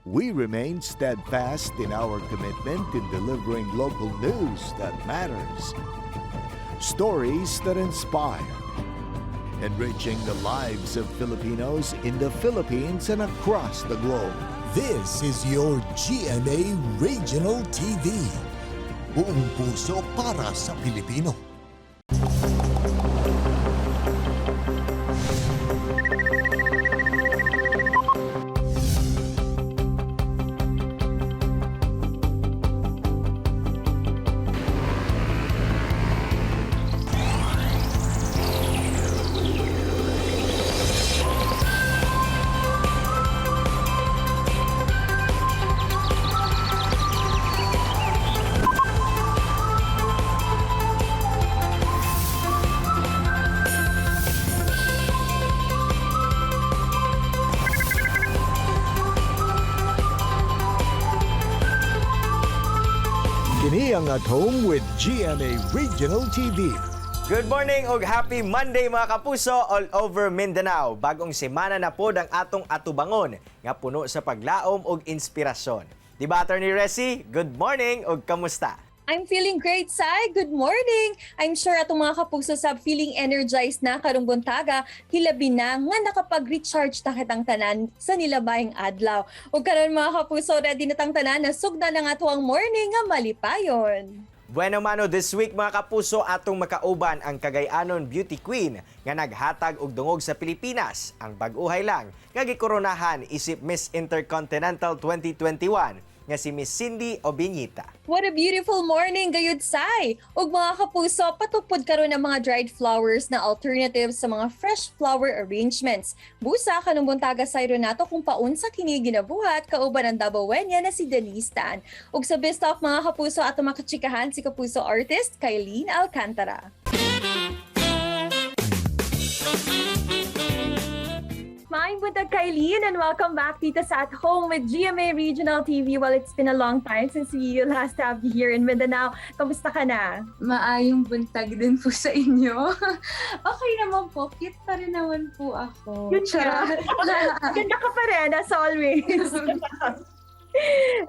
we remain steadfast in our commitment in delivering local news that matters, stories that inspire, enriching the lives of Filipinos in the Philippines and across the globe. This is your GMA Regional TV. Buong puso para sa Pilipino. Kini ang At Home with GMA Regional TV. Good morning ug happy Monday mga kapuso all over Mindanao. Bagong semana na po ang atong atubangon nga puno sa paglaom ug inspirasyon. Diba Attorney Resi? Good morning ug kamusta? I'm feeling great, Sai. Good morning. I'm sure atong mga kapuso sab feeling energized na karong buntaga, hilabi na nga nakapag-recharge ta kitang tanan sa nilabayng adlaw. Ug karon mga kapuso, ready na tang tanan na sugdan ang atuang morning nga malipayon. Bueno mano, this week mga kapuso atong makauban ang Cagayanon Beauty Queen nga naghatag og dungog sa Pilipinas. Ang bag-uhay lang nga gikoronahan isip Miss Intercontinental 2021 nga si Miss Cindy Obiñita. What a beautiful morning, gayud Sai! Ug mga kapuso, patupod karon ang mga dried flowers na alternatives sa mga fresh flower arrangements. Busa kanang buntaga sayro nato kung paunsa kini ginabuhat kauban ang Davaoenya na si Denise Tan. Ug sa best of mga kapuso ato makachikahan si kapuso artist Kylene Alcantara. Maayong buntag Kylene and welcome back dito sa At Home with GMA Regional TV. Well, it's been a long time since we last have you here in Mindanao. Kamusta ka na? Maayong buntag din po sa inyo. Okay naman po. Cute pa rin naman po ako. Yun ka. Ganda ka pa rin, as always.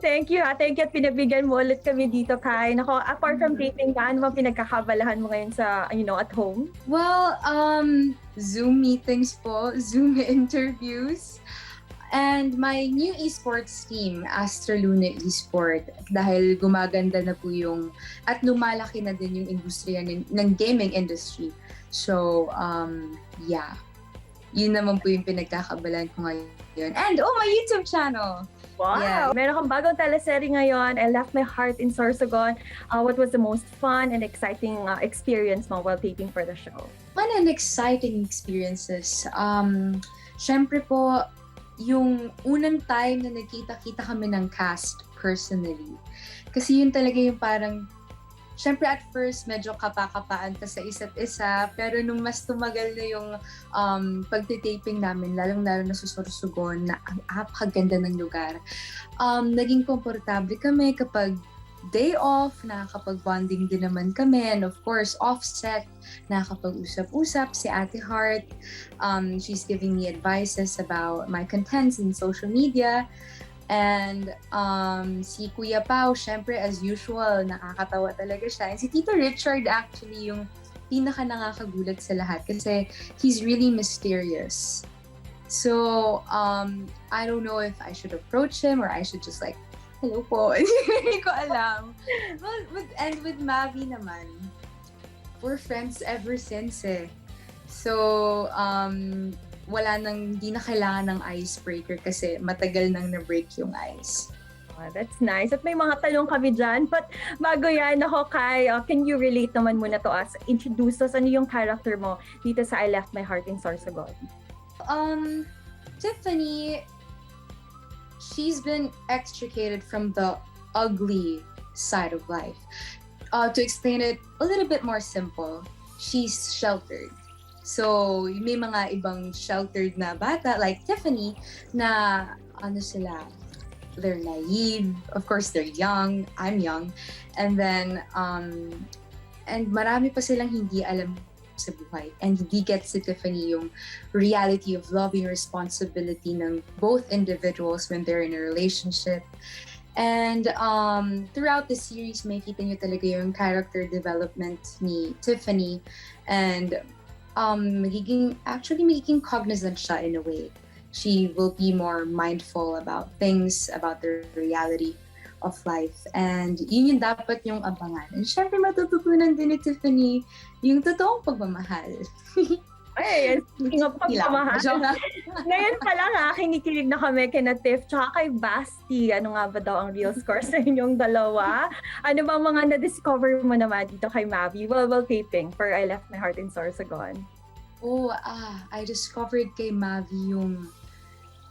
Thank you ha. Thank you at pinabigyan mo ulit kami dito, Kai. Nako, apart from taping ka, ano bang pinagkakabalahan mo ngayon sa, at home? Well, Zoom meetings po, Zoom interviews, and my new esports team, Astra Luna Esport, dahil gumaganda na po at lumalaki na din yung industriya ng gaming industry. So, yeah. Yun naman po yung pinagkakabalan ko ngayon. And, my YouTube channel! Wow! Yeah. Meron kang bagong teleserye ngayon, I Left My Heart in Sorsogon. What was the most fun and exciting experience mo while taping for the show? Fun and exciting experiences. Syempre po, yung unang time na nagkita-kita kami ng cast personally. Kasi yun talaga yung parang, syempre at first medyo kapakapaan pa sa isa't isa, pero nung mas tumagal na yung pagtitaping namin, lalong-lalo na sa Sorsogon, na ang apakaganda ng lugar, naging komportable kami kapag day off, nakakapag-bonding din naman kami, and of course, offset, nakakapag-usap-usap si Ate Heart. She's giving me advices about my contents in social media. And si Kuya Pao, syempre as usual, nakakatawa talaga siya. And si Tito Richard actually yung pinaka nakakagulat sa lahat kasi he's really mysterious. So, I don't know if I should approach him or I should just like, hello po. Hindi ko alam. Well, with Mavi naman, we're friends ever since eh. So, hindi na kailangan ng icebreaker kasi matagal nang na-break yung ice. Oh, that's nice. At may mga tanong kami dyan. But bago yan, ako Kai, can you relate naman muna to us? Introduce us, ano yung character mo dito sa I Left My Heart in Sorsogon? Tiffany, she's been extricated from the ugly side of life. To explain it a little bit more simple, she's sheltered. So, may mga ibang sheltered na bata like Tiffany na they're naive. Of course, they're young. I'm young. And then, and marami pa silang hindi alam sa buhay. And hindi gets si Tiffany yung reality of loving responsibility ng both individuals when they're in a relationship. And throughout the series, makikita nyo talaga yung character development ni Tiffany. And magiging cognizant siya in a way. She will be more mindful about things, about the reality of life. And yun yung dapat yung abangan. And syempre matututunan din ni Tiffany yung totoong pagmamahal. Ay, speaking of pagmamahal. Ngayon pa lang kinikilig na kami kina Tiff tsaka kay Basti. Ano nga ba daw ang real score sa inyong dalawa? Ano ba mga na-discover mo naman dito kay Mavi? While taping for I Left My Heart in Sorsogon. I discovered kay Mavi yung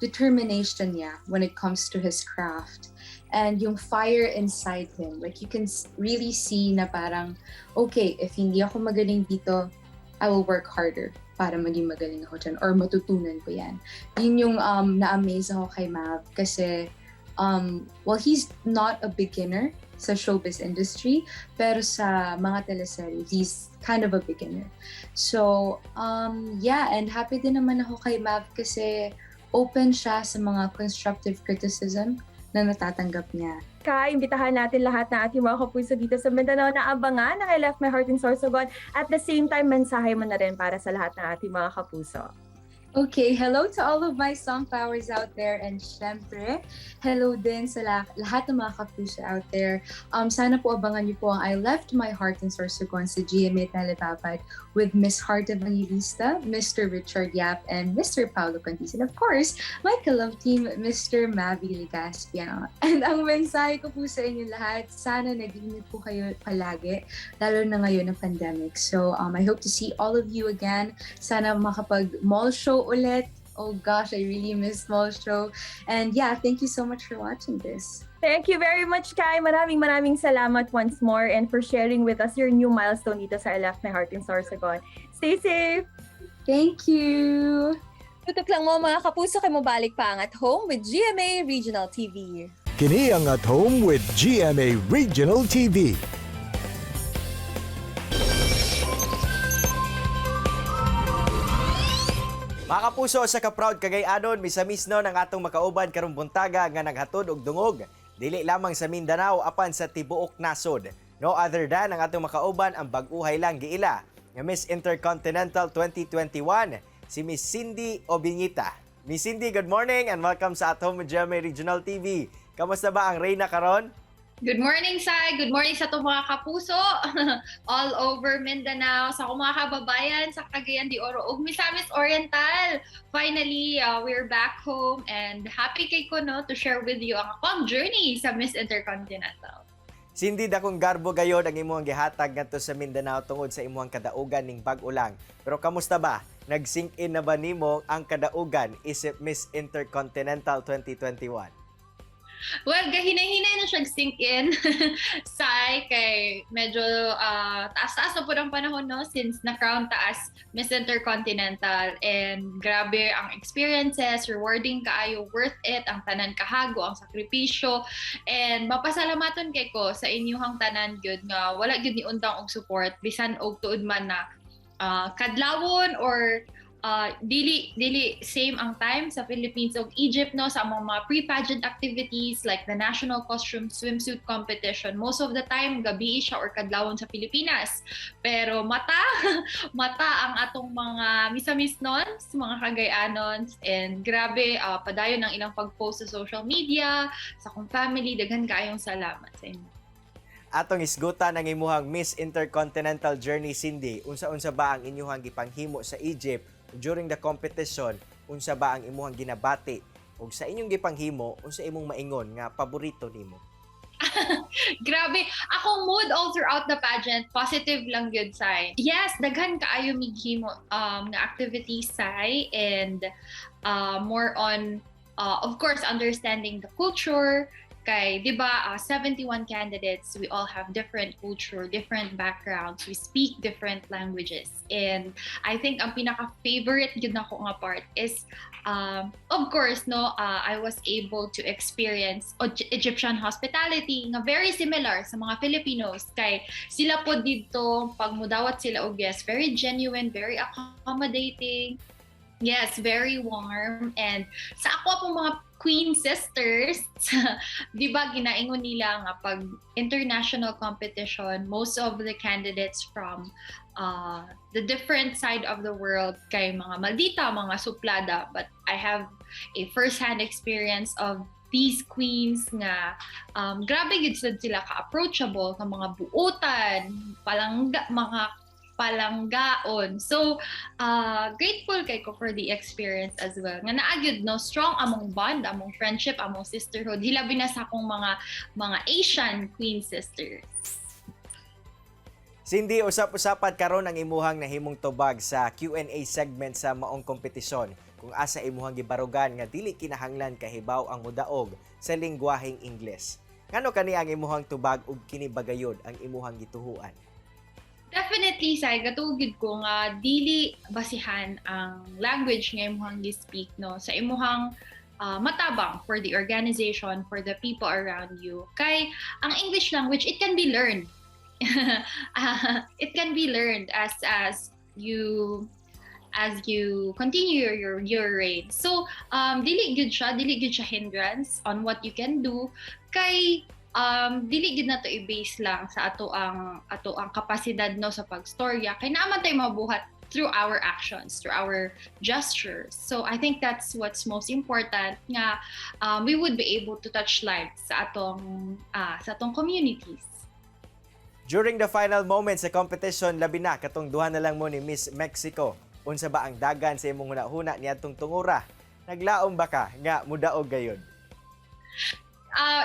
determination niya when it comes to his craft. And yung fire inside him. Like you can really see na parang, okay, if hindi ako magaling dito, I will work harder para maging magaling ako dyan or matutunan ko yan. Yun yung na-amaze ako kay Mav kasi he's not a beginner sa showbiz industry, pero sa mga teleserye, he's kind of a beginner. So, and happy din naman ako kay Mav kasi open siya sa mga constructive criticism na natatanggap niya. Imbitahan natin lahat ng ating mga kapuso dito sa Mindanao na abangan ng I Left My Heart in Sorsogon. At the same time, mensahe mo na rin para sa lahat ng ating mga kapuso. Okay, hello to all of my songflowers out there, and syempre, hello din sa lahat ng mga kapuso out there. Sana po abangan niyo po ang I Left My Heart in Sorsogon sa GMA Teletapat with Miss Heart Evangelista, Mr. Richard Yap, and Mr. Paolo Contis. And of course, my ka-love team, Mr. Mavi Ligaspian. And ang mensahe ko po sa inyo lahat, sana nag-ingat po kayo palagi, lalo na ngayon ng pandemic. So, I hope to see all of you again. Sana makapag-mall show ulit. Oh gosh, I really miss mall show. And yeah, thank you so much for watching this. Thank you very much, Kai. Maraming salamat once more and for sharing with us your new milestone dito sa I Left My Heart in Sorsogon. Stay safe! Thank you! Tutok lang mo mga kapuso kay mabalik pa ang At Home with GMA Regional TV. Kini ang At Home with GMA Regional TV. Mga kapuso, sa ka-proud Cagayanon, misamis no ng atong makauban karong buntaga nga naghatod og dungog. Dili lamang sa Mindanao apan sa tibuok nasod. No other than ang atong makauban ang bag-uhay lang giila nga Miss Intercontinental 2021, si Miss Cindy Obiñita. Miss Cindy, good morning and welcome sa At Home with GMA Regional TV. Kamusta ba ang reyna karon? Good morning, Sai. Good morning sa itong mga kapuso all over Mindanao, sa akong mga kababayan sa Cagayan de Oro ug Misamis Oriental. Finally, we're back home and happy kay ko to share with you ang akong journey sa Miss Intercontinental. Cindy, dakong garbo gayod ang imuhang gihatag ngadto sa Mindanao tungod sa imuhang kadaugan ning bag-o lang. Pero kamusta ba? Nag-sink in na ba nimo ang kadaugan isip Miss Intercontinental 2021? Well, gahinay-hinay na siya sink in. Sai, kay medyo taas-taas na po ng panahon since na-crown taas Miss Intercontinental. And grabe ang experiences, rewarding kaayo, worth it, ang tanan kahago, ang sakripisyo. And mapasalamaton kay ko sa inyuhang tanan gyud nga wala gyud ni undang og support bisan og tuod man na kadlawon or dili same ang time sa Philippines ug Egypt sa among mga pre-pageant activities like the national costume swimsuit competition. Most of the time gabi siya or kadlawon sa Pilipinas. Pero mata ang atong mga misamis mga Cagayanons, and grabe padayon ang ilang pag-post sa social media, sa akong family, daghan kaayong salamat sa inyo. Atong isgutan ang imuhang Miss Intercontinental journey, Cindy. Unsa-unsa ba ang inyuhang gipanghimo sa Egypt during the competition? Unsa ba ang imuhang ginabati? Ug sa inyong gipanghimo, unsa imong maingon nga paborito nimo? Grabe, akong mood all throughout the pageant, positive lang gyud, Sai. Yes, daghan kaayo mighimo nga activities, Sai, and more on of course understanding the culture, Kay, di ba, 71 candidates, we all have different culture, different backgrounds, we speak different languages. And I think ang pinaka-favorite yun ako nga part is, of course, no, I was able to experience Egyptian hospitality nga very similar sa mga Filipinos. Kay sila po dito, pag mudawat sila og guest, very genuine, very accommodating. Yes, very warm. And sa ako pong mga Queen sisters, di ba ginaingon nila nga pag international competition, most of the candidates from the different side of the world kay mga maldita, mga suplada. But I have a first-hand experience of these queens nga grabe gid sila ka-approachable, ng mga buutan, mga palanggaon. So, grateful kay ko for the experience as well. Nga naagyod, no, strong among bond, among friendship, among sisterhood. Hilabi na sa akong mga Asian queen sisters. Cindy, usap-usapan karon ang imuhang nahimong tubag sa Q&A segment sa maong kompetisyon. Kung asa imuhang gibarugan nga dili kinahanglan kahibaw ang mudaog sa lingwaheng Ingles. Ngano kani ang imuhang tubag ug kini bagayod ang imuhang gituhuan? Definitely, say, katugid ko nga dili basihan ang language nga imuhang gi-speak, no, sa imuhang matabang for the organization, for the people around you. Kay ang English language, it can be learned. It can be learned as you continue your reign. So dili gid siya hindrance on what you can do. Kay dili gid nato i-base lang sa ato ang kapasidad, no, sa pagstorya, kay naman tayo mabuhat through our actions, through our gestures. So I think that's what's most important, nga we would be able to touch lives sa atong communities. During the final moments sa competition, labi na katong duha na lang mo ni Miss Mexico. Unsa ba ang dagan sa imong hunahuna niadtong tungura? Naglaom ba ka nga mudaog gayud?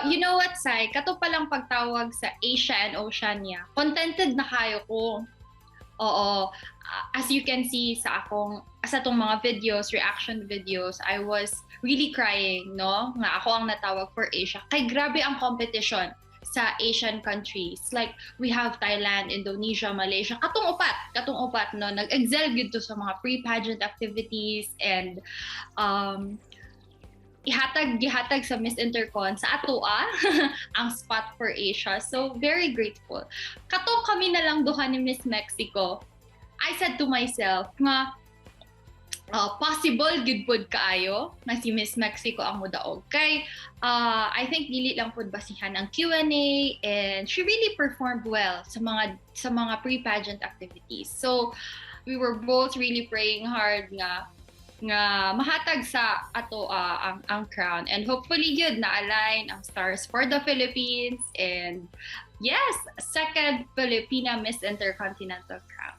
You know what, Sai? Kato palang pagtawag sa Asia and Oceania. Contented na kayo ko. Oo. As you can see sa atong mga videos, reaction videos, I was really crying, no? Nga ako ang natawag for Asia. Kay grabe ang competition sa Asian countries. Like, we have Thailand, Indonesia, Malaysia. Katong upat, no? Nag-excel gito sa mga pre-pageant activities and gihatag sa Miss Intercon sa ato ang spot for Asia. So, very grateful. Katong kami na lang duha ni Miss Mexico, I said to myself nga, possible gid pod kaayo na si Miss Mexico ang mudaog. Kay, I think dili lang pod basihan ang Q&A, and she really performed well sa mga pre-pageant activities. So, we were both really praying hard nga mahatag sa ato ang crown, and hopefully good na align ang stars for the Philippines, and yes, second Filipina Miss Intercontinental crown.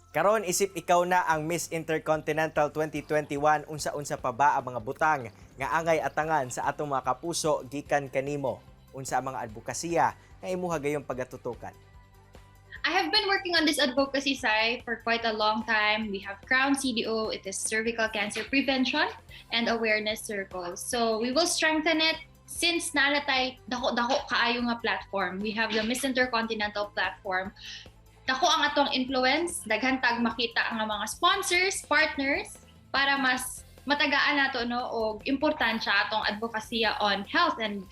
Karon isip ikaw na ang Miss Intercontinental 2021, unsa-unsa pa ba ang mga butang nga angay atangan sa atong mga kapuso gikan kanimo? Unsa ang mga advokasya nga imuha gayong pagatutukan? I have been working on this advocacy side for quite a long time. We have Crown CDO, it is Cervical Cancer Prevention and Awareness Circles. So we will strengthen it since nalatay dako kaayo nga platform. We have the Miss Intercontinental platform. Dako ang atong influence, daghan tag makita ang mga sponsors, partners, para mas matagaan nato, no, og importansya atong advokasya on health and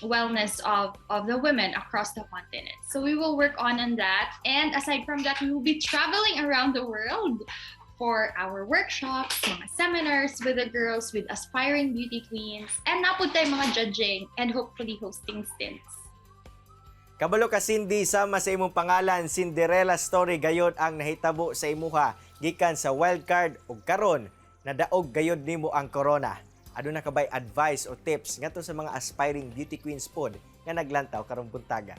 wellness of the women across the continent. So we will work on that. And aside from that, we will be traveling around the world for our workshops, mga seminars with the girls, with aspiring beauty queens, and napod tayo mga judging and hopefully hosting stints. Kabalo ka, Cindy, sama sa imong pangalan, Cinderella story gayod ang nahitabo sa imuha gikan sa wildcard ug karon nadaog gayod nimo ang corona. Aduna ka bay advice o tips ngadto sa mga aspiring beauty queens pod nga naglantaw karong buntaga?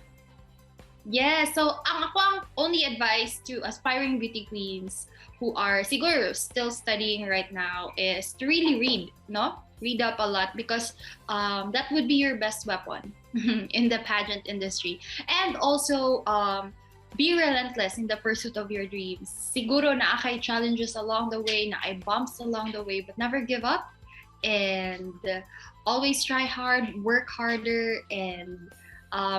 Yeah, so ang only advice to aspiring beauty queens who are siguro still studying right now is to really read, no? Read up a lot, because that would be your best weapon in the pageant industry. And also be relentless in the pursuit of your dreams. Siguro na akay challenges along the way, na ay bumps along the way, but never give up. And always try hard, work harder, and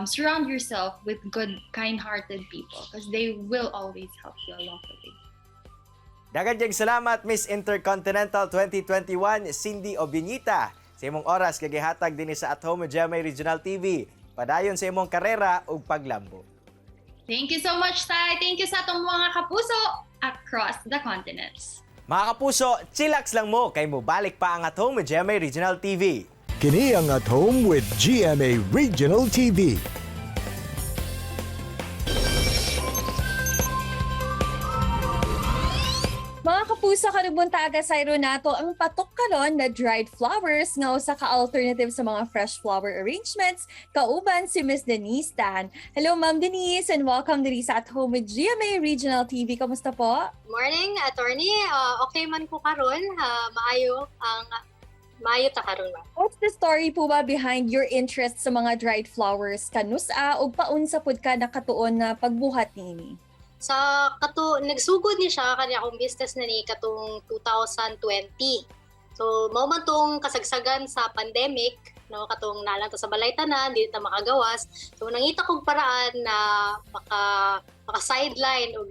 surround yourself with good, kind-hearted people because they will always help you along the way. Daghang salamat Miss Intercontinental 2021 Cindy Obinita sa imong oras kay gihatag dinhi sa At Home GMA Regional TV. Padayon sa imong karera ug paglambo. Thank you so much, Sai. Thank you sa atong mga kapuso across the continents. Mga kapuso, chillax lang mo kay mo balik pa ang At Home GMA Regional TV. Kini ang At Home with GMA Regional TV. Mga kapuso, kanubuntaga sa nato ang patok karon na dried flowers nga usa ka alternative sa mga fresh flower arrangements kauban si Miss Denise Tan. Hello Ma'am Denise and welcome diri sa At Home with GMA Regional TV. Kamusta po? Morning, attorney. Okay man ko karon, maayo ta karon ba? What's the story po ba behind your interest sa mga dried flowers kanusa ug paunsa pud ka nakatuon na pagbuhat nini? Sa nagsugod ni siya kanya akong business na ni katong 2020. So mao man tong kasagsagan sa pandemic, no, katong nalang ta sa balay tanan, di ta makagawas. So nangita kog paraan na maka sideline o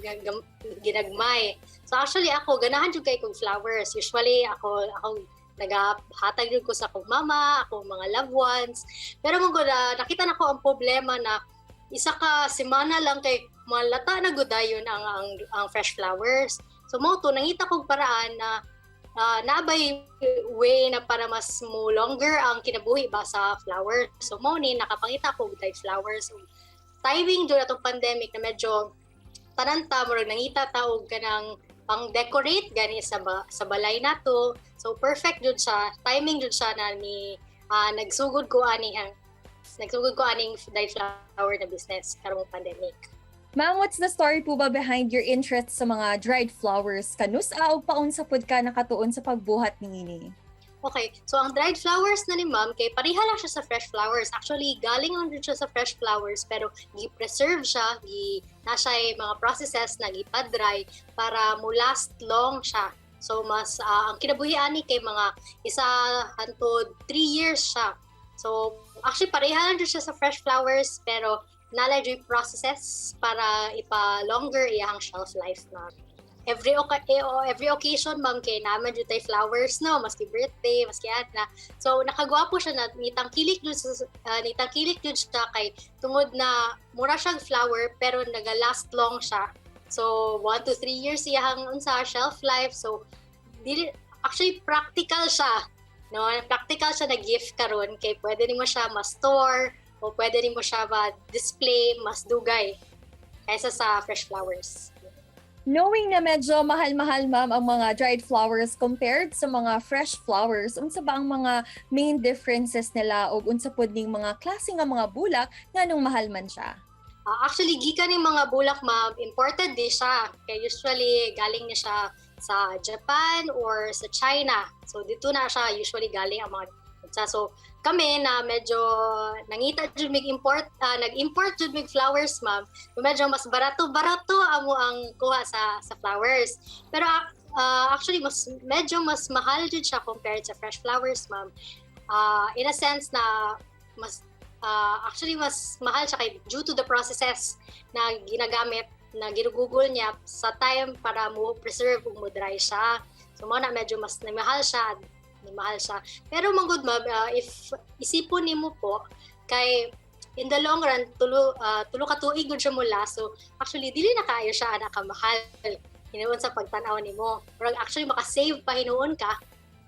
ginagmay. So actually ako ganahan jud kay kog flowers. Usually ako nagahatag jud ko sa akong mama, akong mga loved ones. Pero mo nakita nako ang problema na isa ka semana lang kay malata na gudayon ang fresh flowers. So mo to nangita kog paraan na naabay way na para mas mo longer ang kinabuhi ba sa flowers. So mo ni nakapangita kog dried flowers. So, timing jud atong pandemic na medyo tananta murag nangita ta og kanang pang-decorate gani sa balay nato. So perfect jud siya, timing jud siya na ni nagsugod ko aning dried flower na business karong pandemic. Ma'am, what's the story po ba behind your interest sa mga dried flowers kanusa ug paunsa pud ka nakatuon sa pagbuhat nini? Okay, so ang dried flowers na ni ma'am kay pareha lang siya sa fresh flowers. Actually, galing lang din siya sa fresh flowers pero gi-preserve siya, nasa mga processes na gipa-dry para mo last long siya. So mas ang kinabuhian ni kay mga isa hangtod 3 years siya. So actually pareha lang din siya sa fresh flowers pero knowledge processes para ipa-longer iyang shelf life na. Every occasion, ma'am, kay naman dyan tayo flowers, no? Maski birthday, maski na. So, nakagwapo siya na nitangkilik dyan siya kay tungod na mura siyang flower pero naga-last long siya. So, 1 to 3 years iyang unsa shelf life. So, actually practical siya. No? Practical siya na gift karon kay pwede nimo siya ma-store o pwede rin mo siya display mas dugay kaysa sa fresh flowers. Knowing na medyo mahal-mahal ma'am ang mga dried flowers compared sa mga fresh flowers, unsa ba ang mga main differences nila o unsa pud ning mga klase nga mga bulak nganong mahal man siya? Actually, gikan ng mga bulak ma'am, imported din siya. Kaya usually galing na siya sa Japan or sa China. So dito na siya usually galing ang mga so kami na medyo nangita jud nag-import jud mig flowers ma'am. Medyo mas barato amo ang kuha sa flowers. Pero actually medyo mas mahal jud siya compared sa fresh flowers ma'am. In a sense na actually mas mahal siya kay due to the processes na ginagamit na ginugugol niya sa time para mo preserve ug mo dry siya. So mo na medyo mas mahal siya. Pero manggod ma'am, if isipon nimo po kay in the long run tulo ka tuig gud siya mula. So actually dili na kaayo siya ana ka mahal. Hinuon sa pagtan-aw nimo. Pero actually maka-save pa hinuon ka,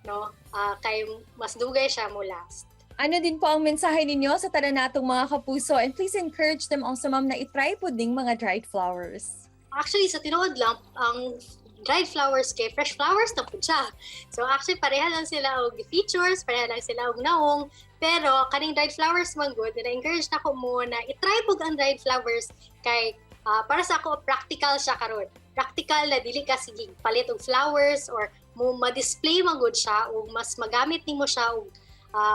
no? Kay mas dugay siya mo last. Ano din po ang mensahe ninyo sa tanan natong mga kapuso and please encourage them also ma'am na i-try po ding mga dried flowers. Actually sa tinuod lang ang dried flowers kay fresh flowers na po siya. So actually pareha lang sila og features, pareha lang sila og naong, pero kaning dried flowers man good, na-encourage na ko mo na i-try po ang dried flowers kay para sa ako practical siya karon. Practical na dili ka sige palit og flowers or mo ma-display man good siya o mas magamit nimo siya og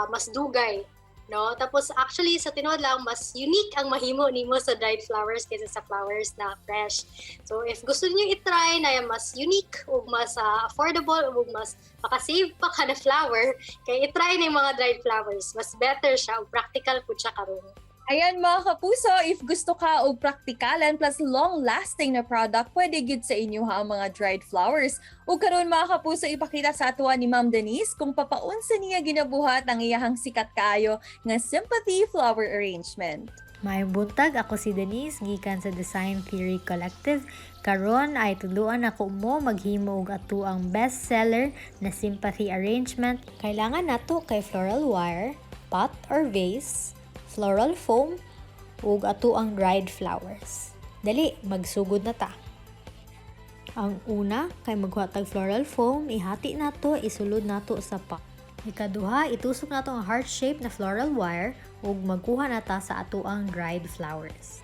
mas dugay no? Tapos actually sa tinuod lang mas unique ang mahimo nimo sa dried flowers kaysa sa flowers na fresh. So if gusto niyo i-try na yung mas unique ug mas affordable ug mas makasave pa ka na flower, kay i-try na yung mga dried flowers. Mas better siya ug practical pud siya karon. Ayan mga kapuso, if gusto ka og praktikalan plus long-lasting na product, pwede gid sa inyo ha ang mga dried flowers. Ug karon mga kapuso, ipakita sa atuan ni Ma'am Denise kung papaunsa niya ginabuhat ang iyahang sikat kaayo nga sympathy flower arrangement. May buntag, ako si Denise, gikan sa Design Theory Collective. Karon ay tuluan ako mo maghimo og ato ang bestseller na sympathy arrangement. Kailangan nato kay floral wire, pot or vase, floral foam, ug ato ang dried flowers. Dali, magsugod na ta. Ang una, kay maghatag floral foam, ihati nato, isulod nato sa pot. Ikaduha, itusok nato ang heart shape na floral wire ug magkuha na ta sa ato ang dried flowers.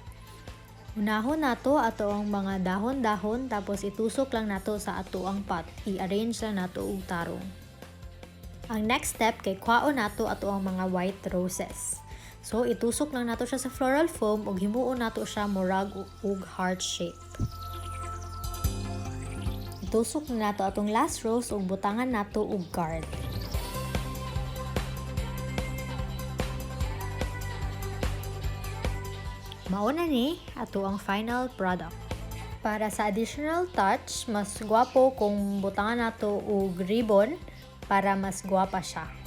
Unahon nato ato ang mga dahon-dahon tapos itusok lang nato sa ato ang pot. I-arrange lang nato og tarong. Ang next step kay kwaon nato ato ang mga white roses. So itusok lang nato siya sa floral foam ug himuon nato siya murag og heart shape. Itusok na nato atong last rose ug butangan nato og card. Mauna ni ato ang final product. Para sa additional touch, mas gwapo kung butangan nato og ribbon para mas gwapa siya.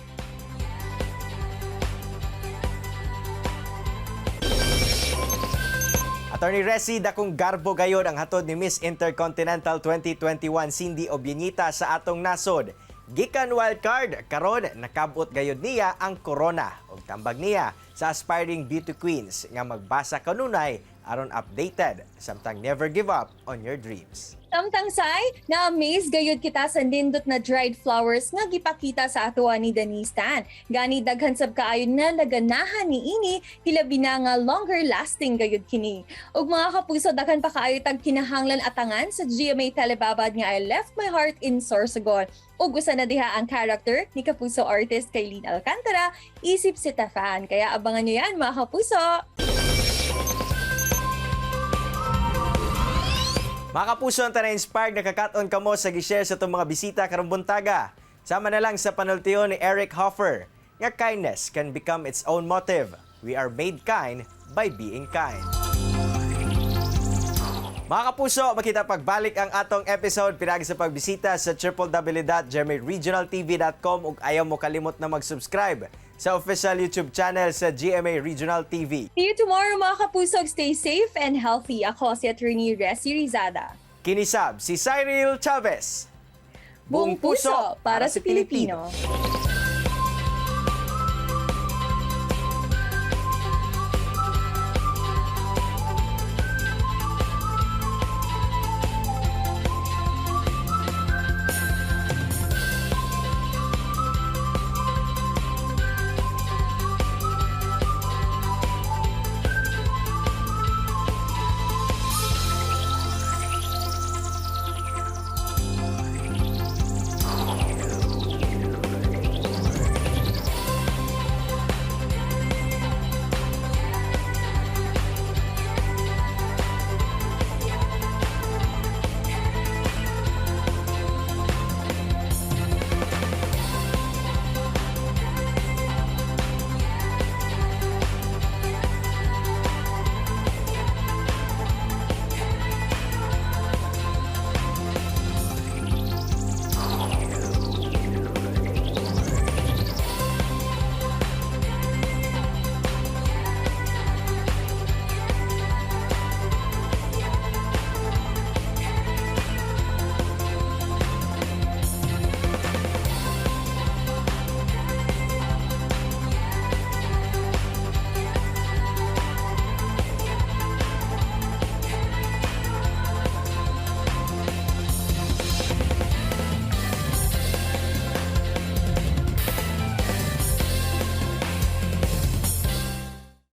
Attorney Resi, dakong garbo gayod ang hatod ni Miss Intercontinental 2021 Cindy Obienita sa atong nasod. Gikan wildcard, karon nakabot gayod niya ang corona ug tambag niya sa aspiring beauty queens nga magbasa kanunay aron updated samtang never give up on your dreams. Samtang say, na-amaze gayud kita sa nindot na dried flowers nga gipakita sa atuan ni Denise Tan. Gani daghan sab kaayo na naganahan ni ini, hilabi na nga longer lasting gayud kini. Ug mga kapuso, daghan pa kaayo tag kinahanglan atangan sa GMA Telebabad nga I Left My Heart in Sorsogon. Ug usa na diha ang character ni kapuso artist Kaylin Alcantara, isip si Tafan. Kaya abangan nyo yan mga kapuso! Mga kapuso, ang na-inspired nakakaton kamo sa gishare sa itong mga bisita karong buntaga. Sama na lang sa panultiyo ni Eric Hoffer, nga kindness can become its own motive. We are made kind by being kind. Mga kapuso, makita pagbalik ang atong episode pinagi sa pagbisita sa www.gmaregionaltv.com ug ayaw mo kalimot na mag-subscribe sa official YouTube channel sa GMA Regional TV. See you tomorrow mga kapuso. Stay safe and healthy. Ako si Attorney Resi Rizada. Kinisab si Cyril Chavez. Buong puso para sa Pilipino.